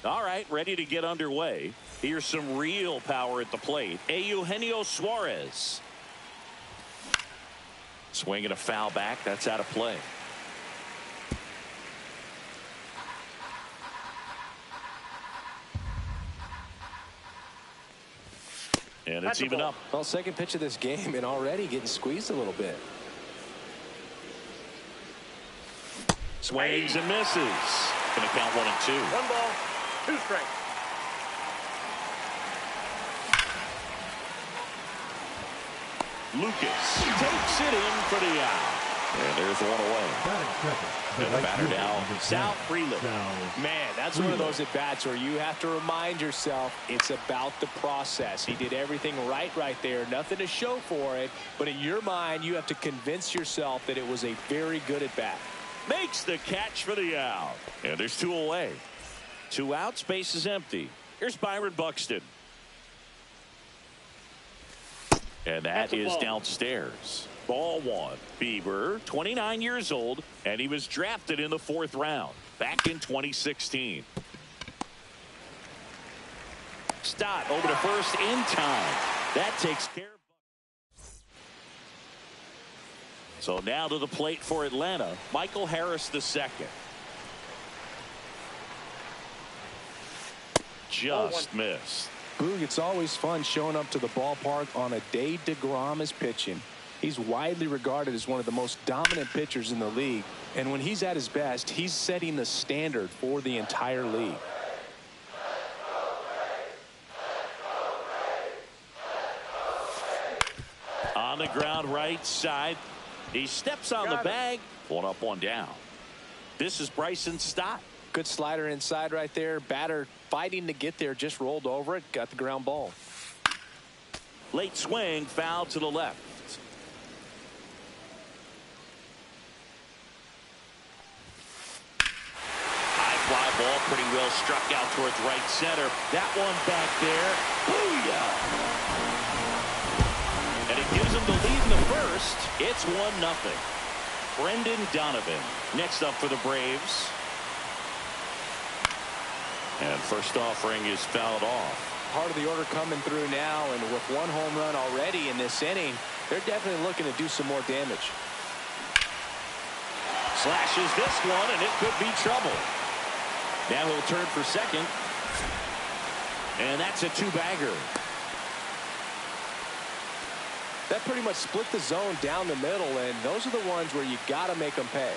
All right, ready to get underway. Here's some real power at the plate. Eugenio Suarez. Swinging a foul back. That's out of play. And it's even up. Well, second pitch of this game and already getting squeezed a little bit. Swings and misses. Going to count 1-2. 1 ball, 2 strikes. Lucas takes it in for the out. And there's one away. And the batter now, Sal Freeland. Man, that's one of those at-bats where you have to remind yourself it's about the process. He did everything right there. Nothing to show for it. But in your mind, you have to convince yourself that it was a very good at-bat. Makes the catch for the out. And there's 2 away. 2 outs, base is empty. Here's Byron Buxton. And that is downstairs. Ball 1. Bieber, 29 years old, and he was drafted in the 4th round back in 2016. Stott over to first in time. That takes care of. So now to the plate for Atlanta, Michael Harris II. Just missed. Boog, it's always fun showing up to the ballpark on a day DeGrom is pitching. He's widely regarded as one of the most dominant pitchers in the league. And when he's at his best, he's setting the standard for the entire league. On the ground right side. He steps on the bag. 1 up, 1 down. This is Bryson Stott. Good slider inside right there. Batter fighting to get there. Just rolled over it. Got the ground ball. Late swing. Foul to the left. Fly ball pretty well struck out towards right center. That one back there. Booyah! And it gives him the lead in the first. It's 1-0. Brendan Donovan next up for the Braves. And first offering is fouled off. Part of the order coming through now, and with 1 home run already in this inning, they're definitely looking to do some more damage. Slashes this one, and it could be trouble. Now he'll turn for second. And that's a 2-bagger. That pretty much split the zone down the middle, and those are the ones where you got to make them pay.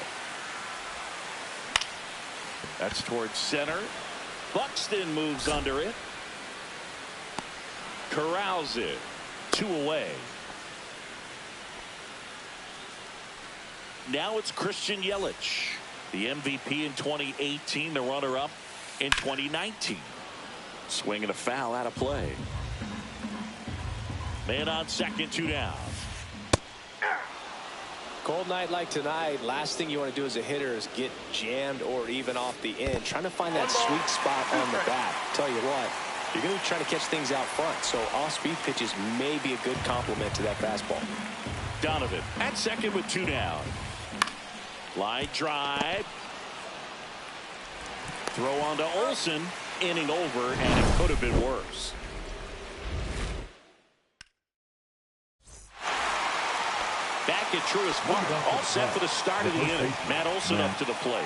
That's towards center. Buxton moves under it. Corrals it. 2 away. Now it's Christian Yelich. The MVP in 2018, the runner-up. in 2019. Swing and a foul out of play. Man on second, 2 down. Cold night like tonight, last thing you want to do as a hitter is get jammed or even off the end. Trying to find that sweet spot on the bat. Tell you what, you're going to be trying to catch things out front, so off-speed pitches may be a good complement to that fastball. Donovan at second with 2 down. Line drive. Throw on to Olsen. Inning over, and it could have been worse. Back at Truist Park, all set for the start of the inning. Matt Olsen up to the plate.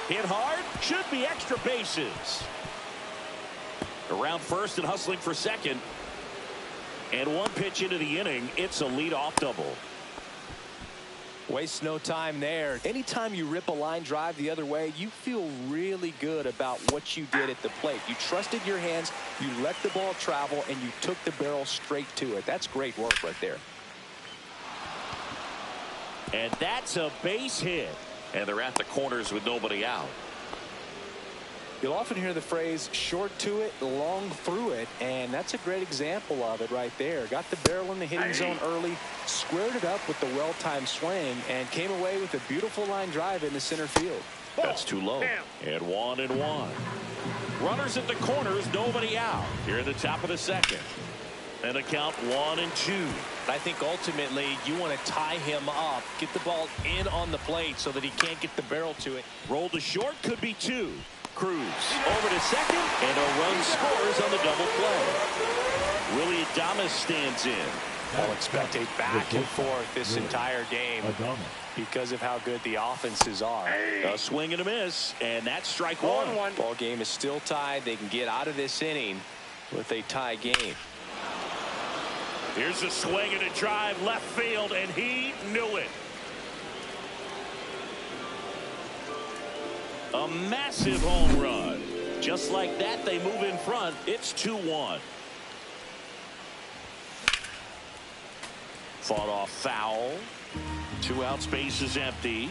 Hit hard, should be extra bases. Around first and hustling for second. And one pitch into the inning, it's a leadoff double. Waste no time there. Anytime you rip a line drive the other way, you feel really good about what you did at the plate. You trusted your hands, you let the ball travel, and you took the barrel straight to it. That's great work right there. And that's a base hit. And they're at the corners with nobody out. You'll often hear the phrase short to it, long through it, and that's a great example of it right there. Got the barrel in the hitting zone early, squared it up with the well-timed swing, and came away with a beautiful line drive into center field. That's too low. And 1-1. Runners at the corners, nobody out. Here at the top of the second. And a count 1-2. I think ultimately you want to tie him up, get the ball in on the plate so that he can't get the barrel to it. Roll to short, could be 2. Cruz over to second, and a run scores on the double play. Willie Adames stands in. I'll expect a back and forth this entire game because of how good the offenses are. A swing and a miss, and that's strike one. Ball game is still tied. They can get out of this inning with a tie game. Here's a swing and a drive left field, and he knew it. A massive home run. Just like that, they move in front. It's 2-1. Fought off foul. 2 out, space is empty.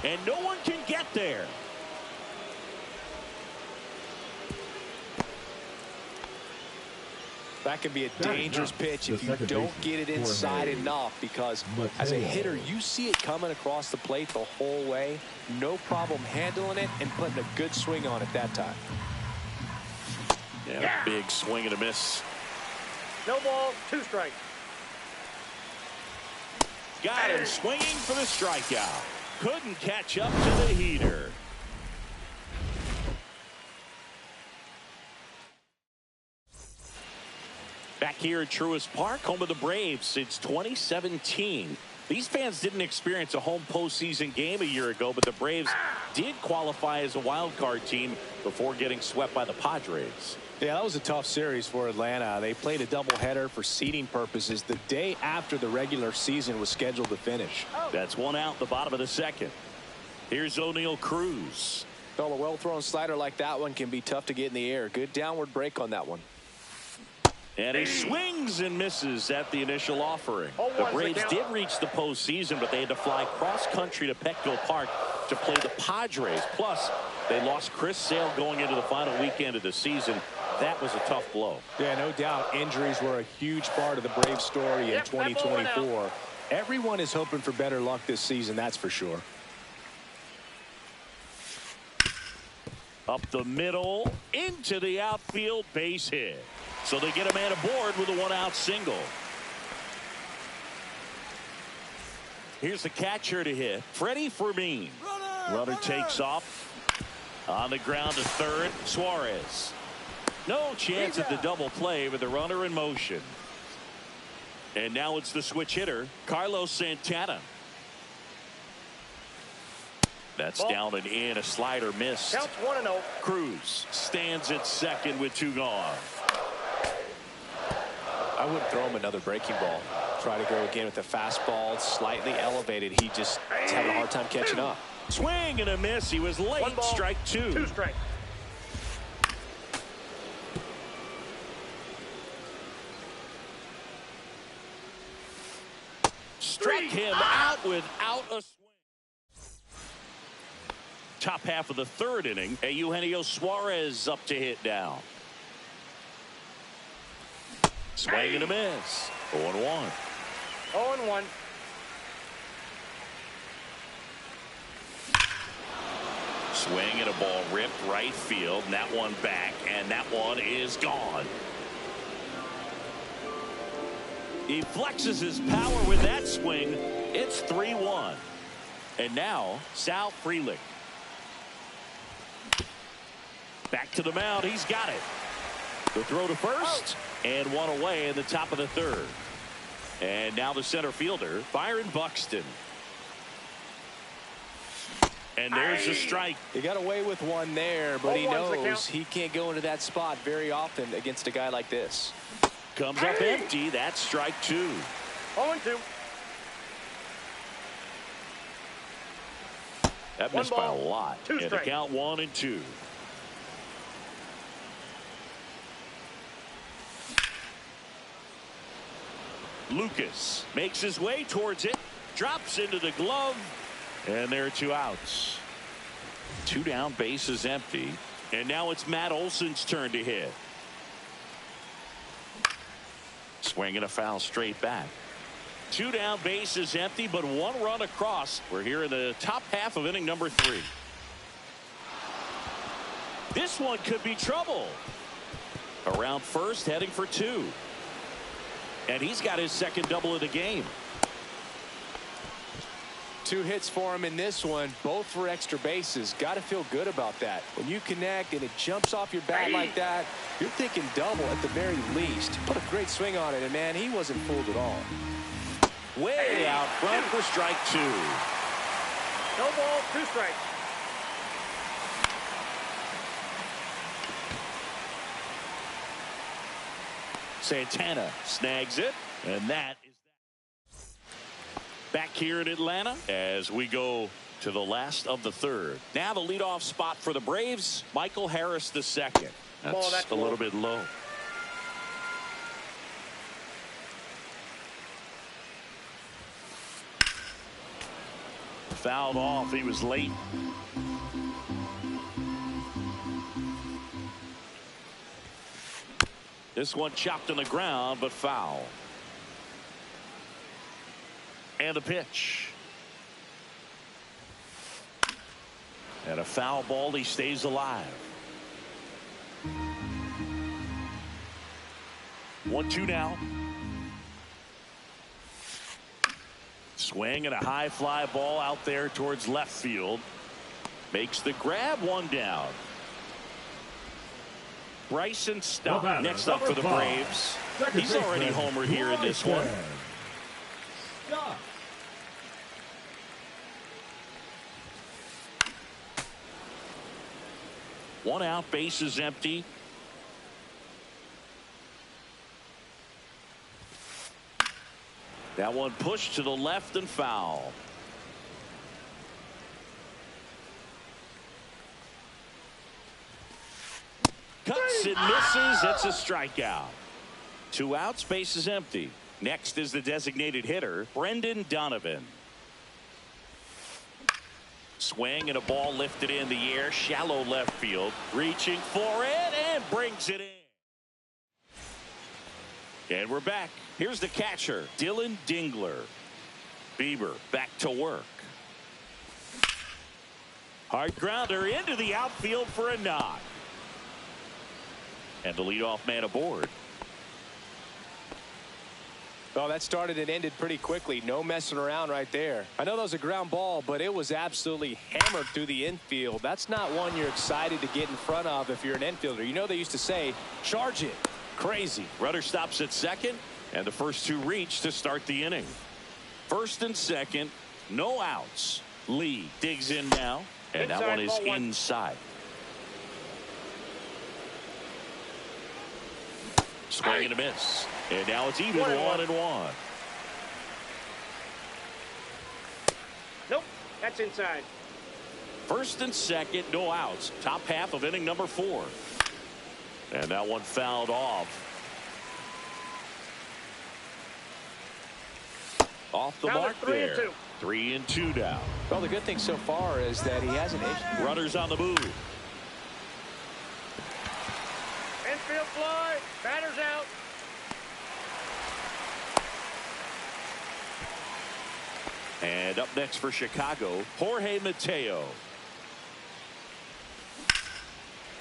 And no one can get there. That can be a dangerous pitch if you don't get it inside enough, because as a hitter, you see it coming across the plate the whole way. No problem handling it and putting a good swing on it that time. Yeah, a big swing and a miss. No ball, 2 strikes. Got him swinging for the strikeout. Couldn't catch up to the heater. Back here at Truist Park, home of the Braves since 2017. These fans didn't experience a home postseason game a year ago, but the Braves did qualify as a wild card team before getting swept by the Padres. Yeah, that was a tough series for Atlanta. They played a doubleheader for seeding purposes the day after the regular season was scheduled to finish. That's 1 out, the bottom of the second. Here's O'Neal Cruz. Well, a well-thrown slider like that one can be tough to get in the air. Good downward break on that one. And he swings and misses at the initial offering. The Braves did reach the postseason, but they had to fly cross-country to Petco Park to play the Padres. Plus, they lost Chris Sale going into the final weekend of the season. That was a tough blow. Yeah, no doubt. Injuries were a huge part of the Braves story in 2024. Everyone is hoping for better luck this season, that's for sure. Up the middle, into the outfield, base hit. So they get a man aboard with a 1-out single. Here's the catcher to hit, Freddie Fermin. Runner takes off. On the ground to third, Suarez. No chance at the double play with the runner in motion. And now it's the switch hitter, Carlos Santana. That's down and in, a slider missed. Counts 1-0. Cruz stands at second with 2 gone. I wouldn't throw him another breaking ball. Try to go again with the fastball, slightly elevated. He just is having a hard time catching up. Swing and a miss. He was late. 1 ball, strike 2. 2 strikes. Struck him out without a swing. Top half of the third inning. Eugenio Suarez up to hit now. Swing and a miss. 0-1. 0-1. Swing and a ball ripped right field. And that one back. And that one is gone. He flexes his power with that swing. It's 3-1. And now Sal Frelick. Back to the mound. He's got it. The throw to first. And one away in the top of the third. And now the center fielder, Byron Buxton. And there's a strike. He got away with one there, but he knows he can't go into that spot very often against a guy like this. Comes up empty. That's strike two. 0-2. That missed by a lot. And the count 1-2. Lucas makes his way towards it, drops into the glove, and there are two outs. Two down, bases empty, and now it's Matt Olson's turn to hit. Swing and a foul straight back. Two down, bases empty, but one run across. We're here in the top half of inning number 3. This one could be trouble. Around first, heading for 2. And he's got his second double of the game. 2 hits for him in this one, both for extra bases. Got to feel good about that. When you connect and it jumps off your bat like that, you're thinking double at the very least. Put a great swing on it, and man, he wasn't fooled at all. Way out front for strike 2. No ball, 2 strikes. Santana snags it, and that is that. Back here in Atlanta as we go to the last of the third. Now the leadoff spot for the Braves, Michael Harris II. That's a little bit low. Fouled off. He was late. This one chopped on the ground, but foul. And a pitch. And a foul ball. He stays alive. 1-2 now. Swing and a high fly ball out there towards left field. Makes the grab, one down. Bryson Stott next up for the Braves. He's already homered here in this one. One out, bases empty. That one pushed to the left and foul. Cuts and misses. It's a strikeout. 2 outs, bases empty. Next is the designated hitter, Brendan Donovan. Swing and a ball lifted in the air, shallow left field, reaching for it and brings it in. And we're back. Here's the catcher, Dylan Dingler. Bieber back to work. Hard grounder into the outfield for a knock. And the leadoff man aboard. Well, that started and ended pretty quickly. No messing around right there. I know that was a ground ball, but it was absolutely hammered through the infield. That's not one you're excited to get in front of if you're an infielder. You know they used to say, charge it. Crazy. Runner stops at second, and the first 2 reach to start the inning. First and second, no outs. Lee digs in now, and that one is inside. Swing and a miss. And now it's even 1-1. Nope, that's inside. First and second, no outs. Top half of inning number 4. And that one fouled off. Off the Now mark they're 3 there. and 2. 3 and 2 now. Well, the good thing so far is that he hasn't. Runners on the move. Infield fly. Batter's out. And up next for Chicago, Jorge Mateo.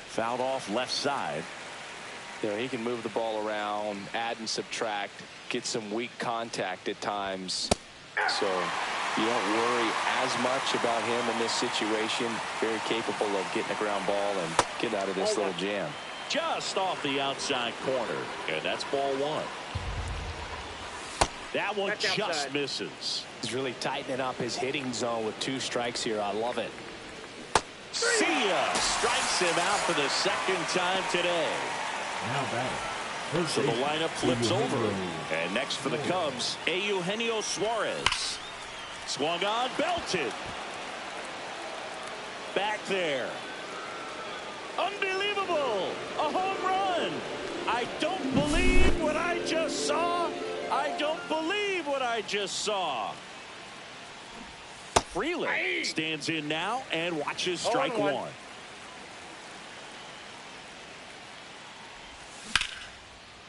Fouled off left side. You know, he can move the ball around, add and subtract, get some weak contact at times. So you don't worry as much about him in this situation. Very capable of getting a ground ball and getting out of this little jam. Just off the outside corner. And that's ball one. That one That's just outside. misses. He's really tightening up his hitting zone with 2 strikes here. I love it. See ya! Strikes him out for the second time today. Now batting. So the lineup flips over. And next for the Cubs, Eugenio Suarez. Swung on, belted. Back there. Unbelievable! A home run! I don't believe what I just saw. I don't believe what I just saw. Freeland stands in now and watches strike 1.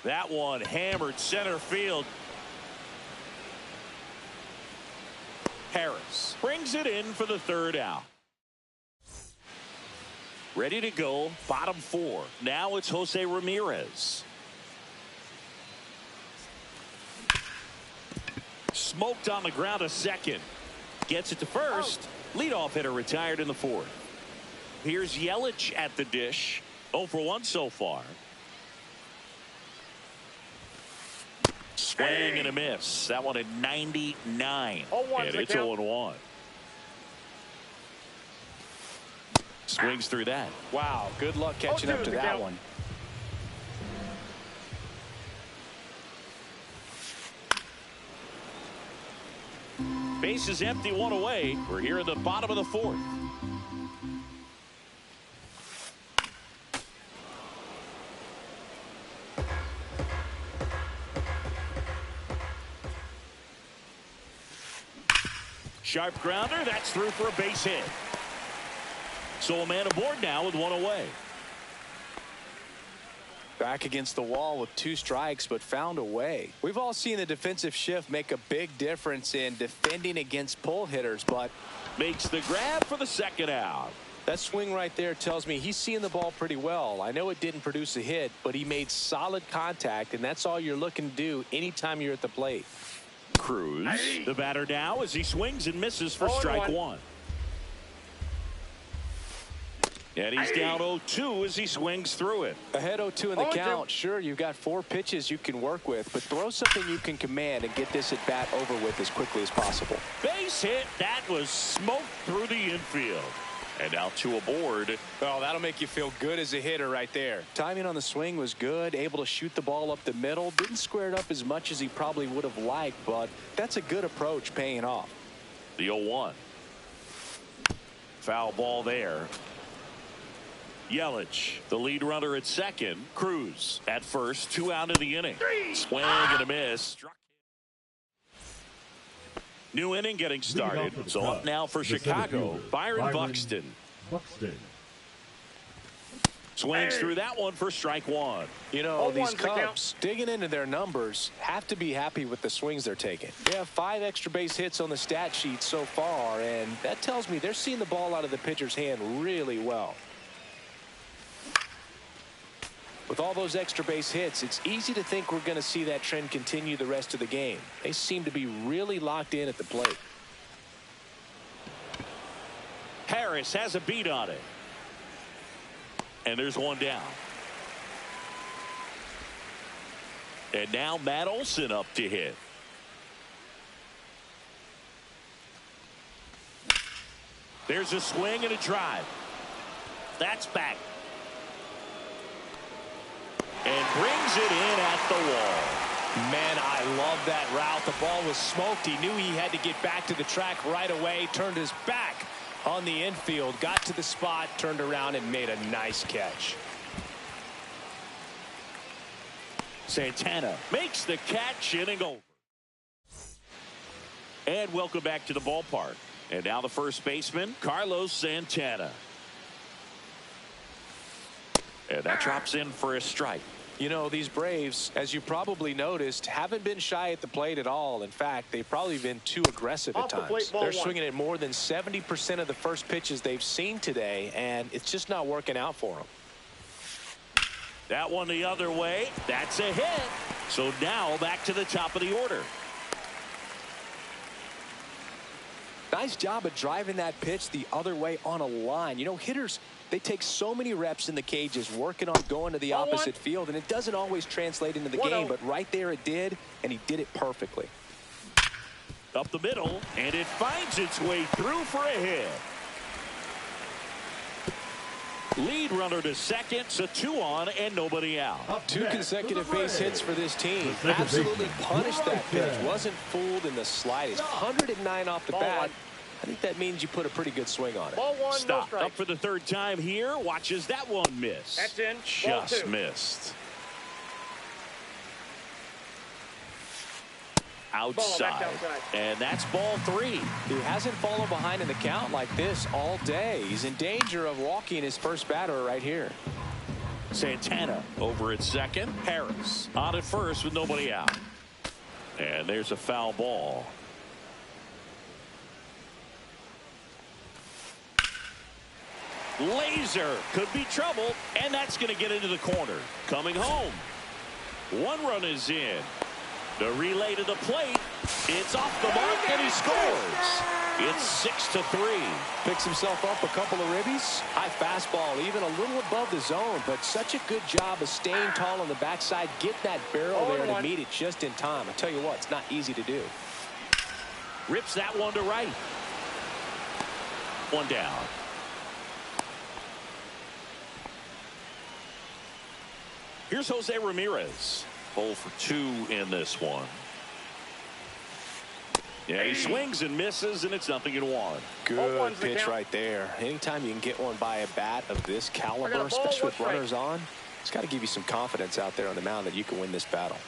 That one hammered center field. Harris brings it in for the 3rd out. Ready to go, bottom 4. Now it's Jose Ramirez. Smoked on the ground to second. Gets it to first. Leadoff hitter retired in the 4th. Here's Yelich at the dish. 0 for 1 so far. Swing and a miss. That one at 99. And it's 0-1. Swings through that. Wow, good luck catching up to that one. Base is empty, 1 away. We're here in the bottom of the 4th. Sharp grounder. That's through for a base hit. So a man aboard now with 1 away. Back against the wall with 2 strikes, but found a way. We've all seen the defensive shift make a big difference in defending against pull hitters, but makes the grab for the 2nd out. That swing right there tells me he's seeing the ball pretty well. I know it didn't produce a hit, but he made solid contact, and that's all you're looking to do anytime you're at the plate. Cruz, the batter now as he swings and misses for strike 1. And he's down 0-2 as he swings through it. Ahead 0-2 in the count. Sure, you've got 4 pitches you can work with, but throw something you can command and get this at bat over with as quickly as possible. Base hit. That was smoked through the infield. And now 2 aboard. Well, that'll make you feel good as a hitter right there. Timing on the swing was good. Able to shoot the ball up the middle. Didn't square it up as much as he probably would have liked, but that's a good approach paying off. The 0-1. Foul ball there. Yelich, the lead runner at second. Cruz at first. 2 out of the inning. Swing and a miss. Struck. New inning getting started. So up now for Chicago, Byron Buxton. Swings through that one for strike 1. You know, these Cubs digging into their numbers have to be happy with the swings they're taking. They have 5 extra base hits on the stat sheet so far, and that tells me they're seeing the ball out of the pitcher's hand really well. With all those extra base hits, it's easy to think we're going to see that trend continue the rest of the game. They seem to be really locked in at the plate. Harris has a beat on it. And there's 1 down. And now Matt Olson up to hit. There's a swing and a drive. That's back. And brings it in at the wall. Man, I love that route. The ball was smoked. He knew he had to get back to the track right away. Turned his back on the infield. Got to the spot, turned around, and made a nice catch. Santana makes the catch, inning over. And welcome back to the ballpark. And now the first baseman, Carlos Santana. And that drops in for a strike. You know, these Braves, as you probably noticed, haven't been shy at the plate at all. In fact, they've probably been too aggressive at times. They're swinging at more than 70% of the first pitches they've seen today, and it's just not working out for them. That one the other way. That's a hit. So now back to the top of the order. Nice job of driving that pitch the other way on a line. You know, hitters, they take so many reps in the cages working on going to the opposite field, and it doesn't always translate into the game, but right there it did, and he did it perfectly. Up the middle, and it finds its way through for a hit. Lead runner to second, so 2 on and nobody out. 2 consecutive base hits for this team. Absolutely punished that pitch. Wasn't fooled in the slightest. 109 off the bat. I think that means you put a pretty good swing on it. Ball 1, Stop. no Up for the 3rd time here. Watches that one miss. That's in. Just missed. Outside. And that's ball 3. He hasn't fallen behind in the count like this all day. He's in danger of walking his first batter right here. Santana over at second. Harris on at first with nobody out. And there's a foul ball. Laser could be trouble, and that's going to get into the corner. Coming home. 1 run is in. The relay to the plate. It's off the mark, and he scores. It's 6-3. Picks himself up a couple of ribbies. High fastball, even a little above the zone, but such a good job of staying tall on the backside. Get that barrel there to meet it just in time. I tell you what, it's not easy to do. Rips that one to right. 1 down. Here's Jose Ramirez. 0 for 2 in this one. Yeah, he swings and misses, and it's 0-1. Good pitch right there. Anytime you can get one by a bat of this caliber, especially with runners on, it's got to give you some confidence out there on the mound that you can win this battle.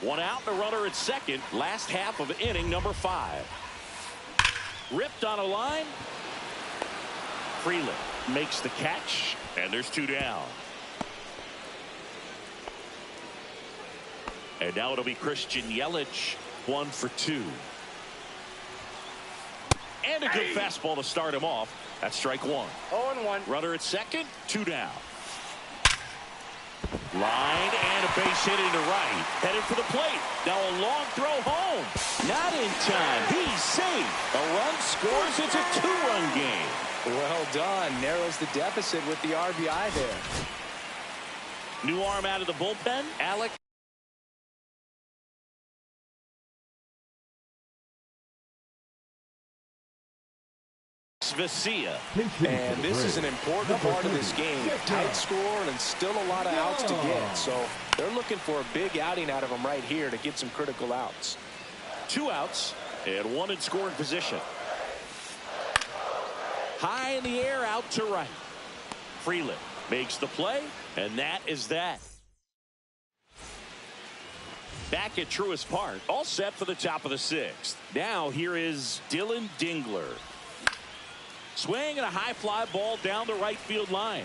One out and a runner at second. Last half of inning number 5. Ripped on a line. Freeland makes the catch, and there's 2 down. And now it'll be Christian Yelich. 1 for 2. And a good fastball to start him off. That's strike 1. 0-1. Runner at second. 2 down. Line and a base hit into right. Headed for the plate. Now a long throw home. Not in time. He's safe. A run scores. It's a 2-run game. Well done. Narrows the deficit with the RBI there. New arm out of the bullpen. Alex Vesia. And this is an important part of this game. Tight score and still a lot of outs to get. So they're looking for a big outing out of him right here to get some critical outs. 2 outs and 1 in scoring position. High in the air out to right. Freeland makes the play, and that is that. Back at Truist Park, all set for the top of the 6th. Now here is Dylan Dingler. Swing and a high fly ball down the right field line.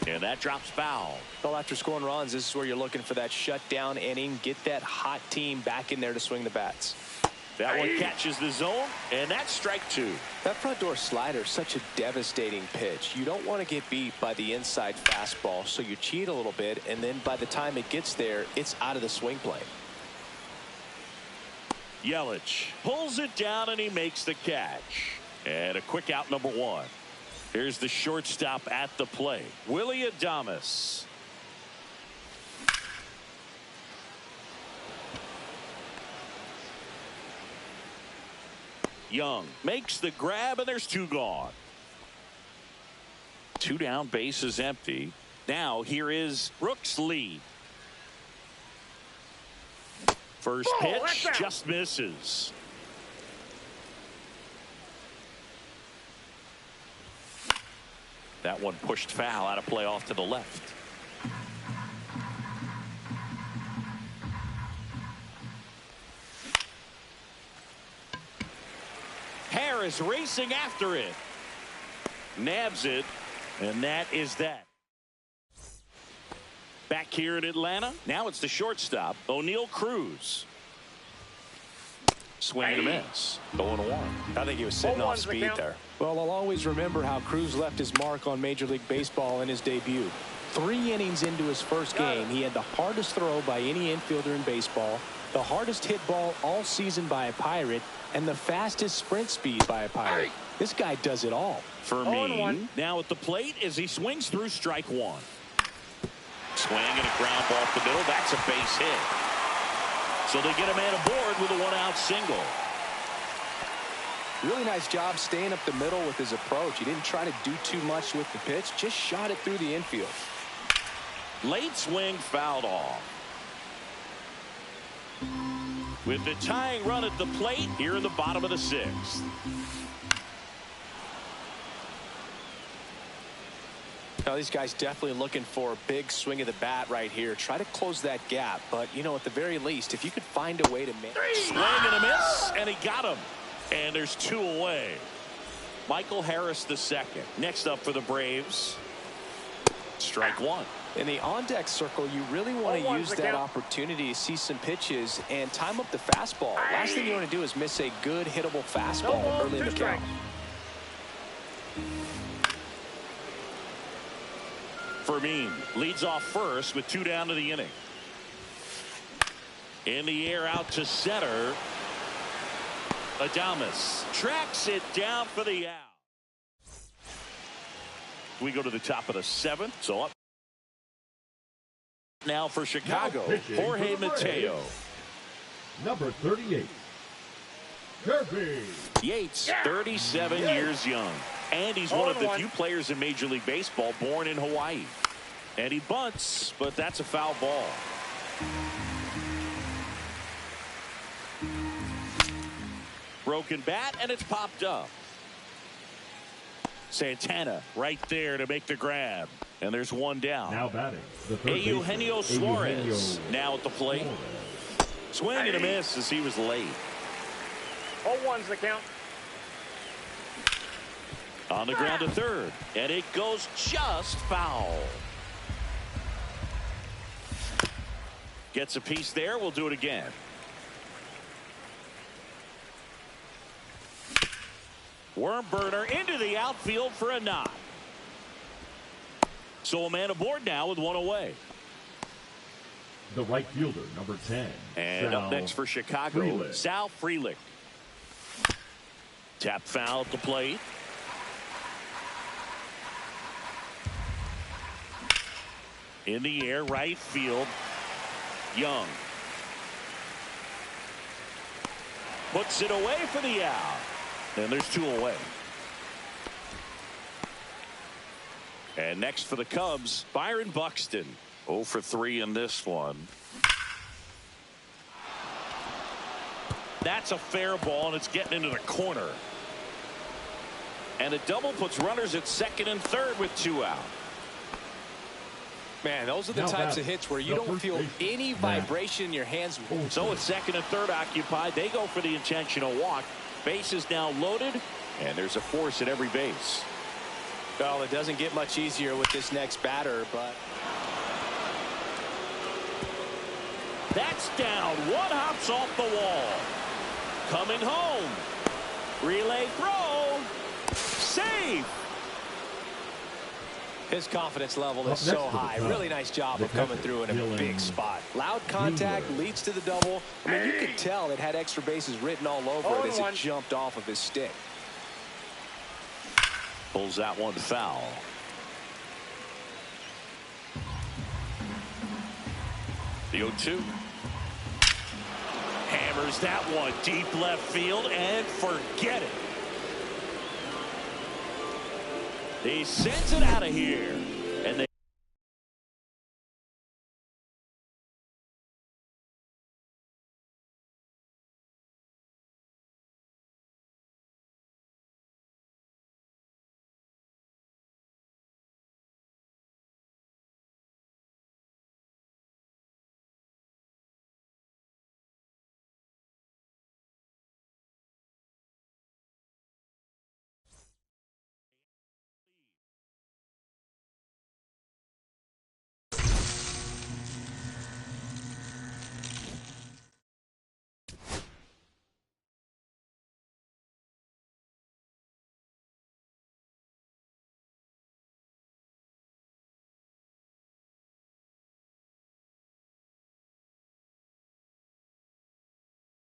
And that drops foul. Well, after scoring runs, this is where you're looking for that shutdown inning. Get that hot team back in there to swing the bats. That one catches the zone, and that's strike 2. That front door slider is such a devastating pitch. You don't want to get beat by the inside fastball, so you cheat a little bit, and then by the time it gets there, it's out of the swing plane. Yelich pulls it down, and he makes the catch. And a quick out, number 1. Here's the shortstop at the plate, Willy Adames. Young makes the grab, and there's 2 gone. 2 down, base is empty. Now here is Brooks Lee. First pitch just misses. That one pushed foul, out of play off to the left. Harris racing after it. Nabs it, and that is that. Back here in Atlanta, now it's the shortstop, O'Neal Cruz. Swing and a miss. 0-1. I think he was sitting off speed there. Well, I'll always remember how Cruz left his mark on Major League Baseball in his debut. 3 innings into his first game, he had the hardest throw by any infielder in baseball, the hardest hit ball all season by a Pirate, and the fastest sprint speed by a Pirate. This guy does it all. For me, now at the plate as he swings through strike one. Swing and a ground ball up the middle. That's a base hit. So they get a man aboard with a 1-out single. Really nice job staying up the middle with his approach. He didn't try to do too much with the pitch, just shot it through the infield. Late swing fouled off. With the tying run at the plate here in the bottom of the 6th. Now these guys definitely looking for a big swing of the bat right here. Try to close that gap, but you know, at the very least, if you could find a way to make swing and a miss, and he got him. And there's 2 away. Michael Harris the second. Next up for the Braves. Strike one. In the on-deck circle, you really want to use that opportunity to see some pitches and time up the fastball. Last thing you want to do is miss a good hittable fastball early in the count. Fermin leads off first with 2 down to the inning. In the air out to center. Adames tracks it down for the out. We go to the top of the 7th. So up now for Chicago, Jorge Mateo. Number 38. Kirby Yates, 37 years young. And he's one of the few players in Major League Baseball born in Hawaii. And he bunts, but that's a foul ball. Broken bat, and it's popped up. Santana right there to make the grab. And there's 1 down. Now batting, the third Eugenio Suarez now at the plate. Swing and a miss as he was late. 0-1's the count. On the ground to third, and it goes just foul. Gets a piece there. We'll do it again. Worm burner into the outfield for a knock. So a man aboard now with 1 away. The right fielder, number 10. And Sal up next for Chicago, Frelick. Sal Frelick. Tap foul at the plate. In the air, right field. Young. Puts it away for the out. And there's 2 away. And next for the Cubs, Byron Buxton. 0 for 3 in this one. That's a fair ball, and it's getting into the corner. And a double puts runners at second and third with 2 out. Man, those are the types of hits where you don't feel any vibration in your hands. So it's second and third occupied. They go for the intentional walk. Base is now loaded, and there's a force at every base. Well, it doesn't get much easier with this next batter, but that's down. 1 hops off the wall. Coming home. Relay throw. Safe. his confidence level is so high. Really nice job of coming through in a big spot. Loud contact leads to the double. I mean, you could tell it had extra bases written all over it as it jumped off of his stick. Pulls that one foul. The 0-2. Hammers that one deep left field and forget it. He sends it out of here.